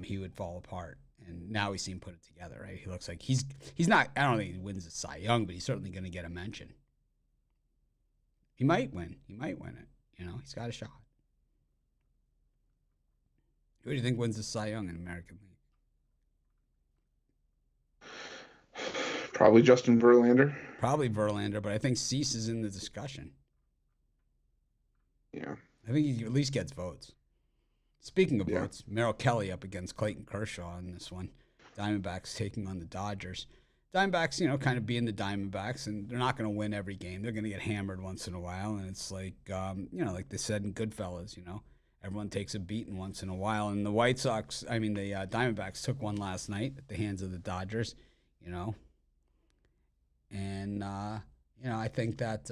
he would fall apart. And now we see him put it together. Right, he looks like he's not. I don't think he wins the Cy Young, but he's certainly going to get a mention. He might win. He might win it. He's got a shot. Who do you think wins the Cy Young in American League? Probably Justin Verlander. Probably Verlander, but I think Cease is in the discussion. Yeah. I think he at least gets votes. Speaking of votes, Merrill Kelly up against Clayton Kershaw in this one. Diamondbacks taking on the Dodgers. Diamondbacks, kind of being the Diamondbacks, and they're not going to win every game. They're going to get hammered once in a while, and it's like, like they said in Goodfellas, everyone takes a beating once in a while. And the the Diamondbacks took one last night at the hands of the Dodgers, And, I think that,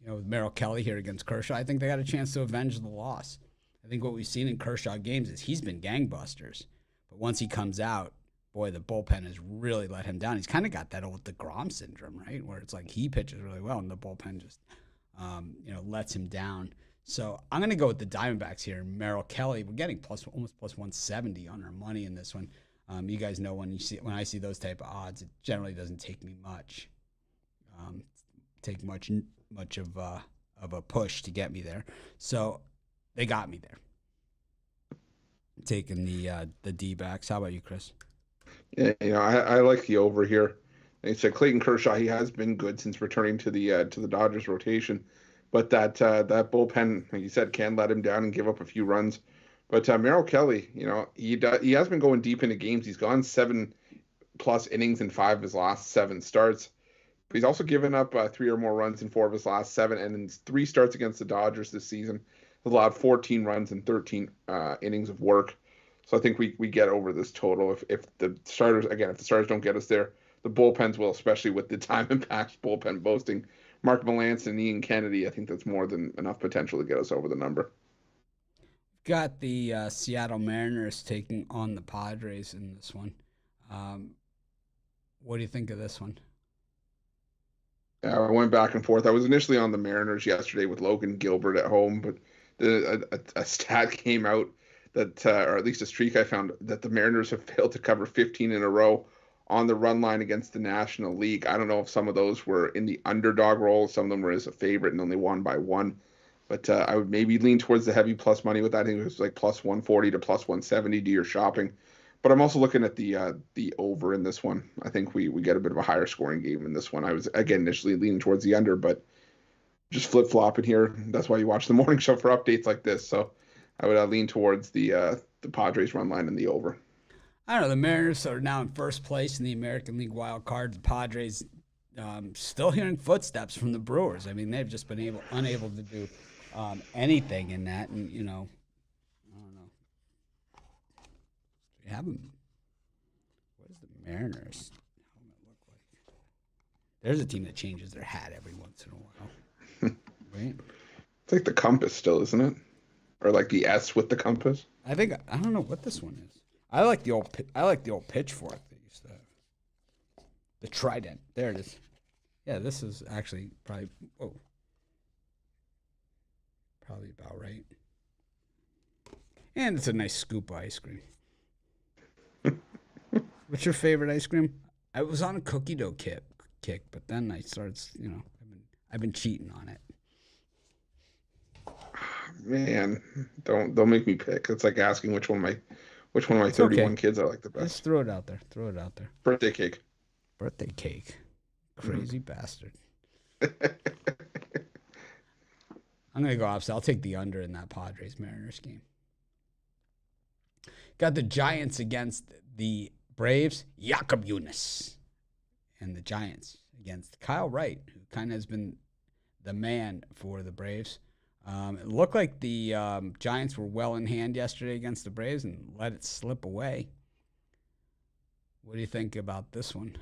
with Merrill Kelly here against Kershaw, I think they got a chance to avenge the loss. I think what we've seen in Kershaw games is he's been gangbusters. But once he comes out, boy, the bullpen has really let him down. He's kind of got that old DeGrom syndrome, right? Where it's like he pitches really well and the bullpen just, lets him down. So I'm going to go with the Diamondbacks here. Merrill Kelly, we're getting almost plus 170 on our money in this one. You guys know when I see those type of odds, it generally doesn't take me much. Take much of a push to get me there. So they got me there. Taking the D-backs. How about you, Chris? Yeah, I like the over here. Like I said, Clayton Kershaw, he has been good since returning to the Dodgers rotation, but that bullpen, like you said, can let him down and give up a few runs. But Merrill Kelly, he has been going deep into games. He's gone 7+ innings in 5 of his last 7 starts. But he's also given up 3 or more runs in 4 of his last 7, and in 3 starts against the Dodgers this season, he's allowed 14 runs and 13 innings of work. So I think we get over this total. If the starters don't get us there, the bullpens will, especially with the Diamondbacks bullpen boasting Mark Melancon and Ian Kennedy. I think that's more than enough potential to get us over the number. Got the Seattle Mariners taking on the Padres in this one. What do you think of this one? I went back and forth. I was initially on the Mariners yesterday with Logan Gilbert at home, but a stat came out that, or at least a streak I found, that the Mariners have failed to cover 15 in a row on the run line against the National League. I don't know if some of those were in the underdog role, some of them were as a favorite and only won by 1. But I would maybe lean towards the heavy plus money with that. I think it was like plus 140 to plus 170. Do your shopping. But I'm also looking at the over in this one. I think we get a bit of a higher scoring game in this one. I was, again, initially leaning towards the under, but just flip-flopping here. That's why you watch the morning show for updates like this. So I would lean towards the Padres run line and the over. I don't know. The Mariners are now in first place in the American League wild card. The Padres still hearing footsteps from the Brewers. I mean, they've just been unable to do anything in that. And, I don't know. They haven't. What does the Mariners helmet look like? There's a team that changes their hat every once in a while, right? It's like the compass still, isn't it? Or like the S with the compass. I don't know what this one is. I like the old pitchfork they used to have. The trident. There it is. Yeah, this is actually probably about right. And it's a nice scoop of ice cream. What's your favorite ice cream? I was on a cookie dough kick, but then I started, I've been cheating on it. Man, don't make me pick. It's like asking which one of my It's 31 okay. kids I like the best. Just throw it out there. Birthday cake. Birthday cake. Crazy bastard. I'm going to go opposite. I'll take the under in that Padres-Mariners game. Got the Giants against the Braves, Jakob Yunis. And the Giants against Kyle Wright, who kind of has been the man for the Braves. It looked like the Giants were well in hand yesterday against the Braves and let it slip away. What do you think about this one?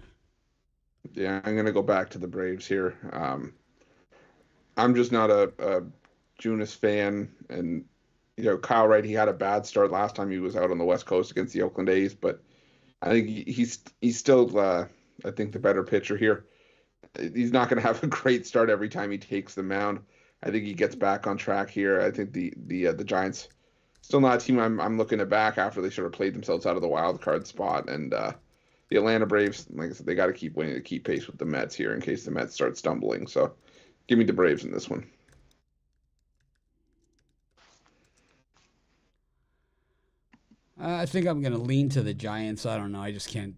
Yeah, I'm going to go back to the Braves here. I'm just not a Junis fan. And, Kyle Wright, he had a bad start last time he was out on the West Coast against the Oakland A's. But I think he's still, I think, the better pitcher here. He's not going to have a great start every time he takes the mound. I think he gets back on track here. I think the Giants still not a team I'm looking at back after they sort of played themselves out of the wild card spot. And the Atlanta Braves, like I said, they got to keep winning to keep pace with the Mets here in case the Mets start stumbling. So give me the Braves in this one. I think I'm going to lean to the Giants. I don't know. I just can't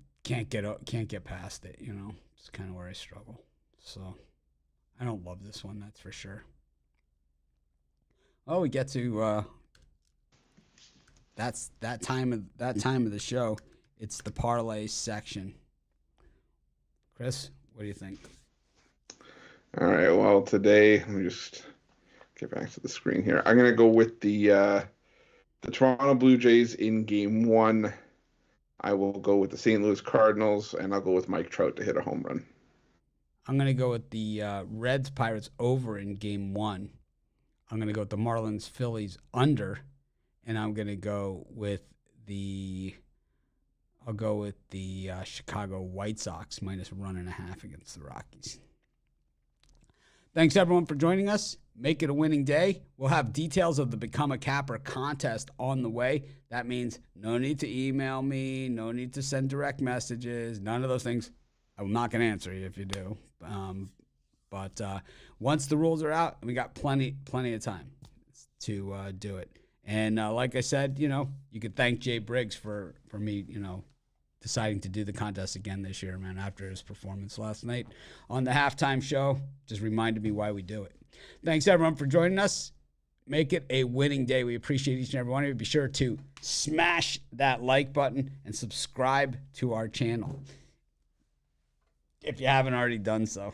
get past it. It's kind of where I struggle. So I don't love this one. That's for sure. Oh, we get to that time of the show. It's the parlay section. Chris, what do you think? All right. Well, today let me just get back to the screen here. I'm gonna go with the Toronto Blue Jays in Game 1. I will go with the St. Louis Cardinals, and I'll go with Mike Trout to hit a home run. I'm gonna go with the Reds Pirates over in Game 1. I'm going to go with the Marlins Phillies under, and I'm going to go with the Chicago White Sox -1.5 against the Rockies. Thanks everyone for joining us. Make it a winning day. We'll have details of the Become a Capper contest on the way. That means no need to email me, no need to send direct messages, none of those things. I'm not going to answer you if you do. But once the rules are out, we got plenty of time to do it. And like I said, you could thank Jay Briggs for me, deciding to do the contest again this year, man, after his performance last night on the halftime show. Just reminded me why we do it. Thanks, everyone, for joining us. Make it a winning day. We appreciate each and every one of you. Be sure to smash that like button and subscribe to our channel if you haven't already done so.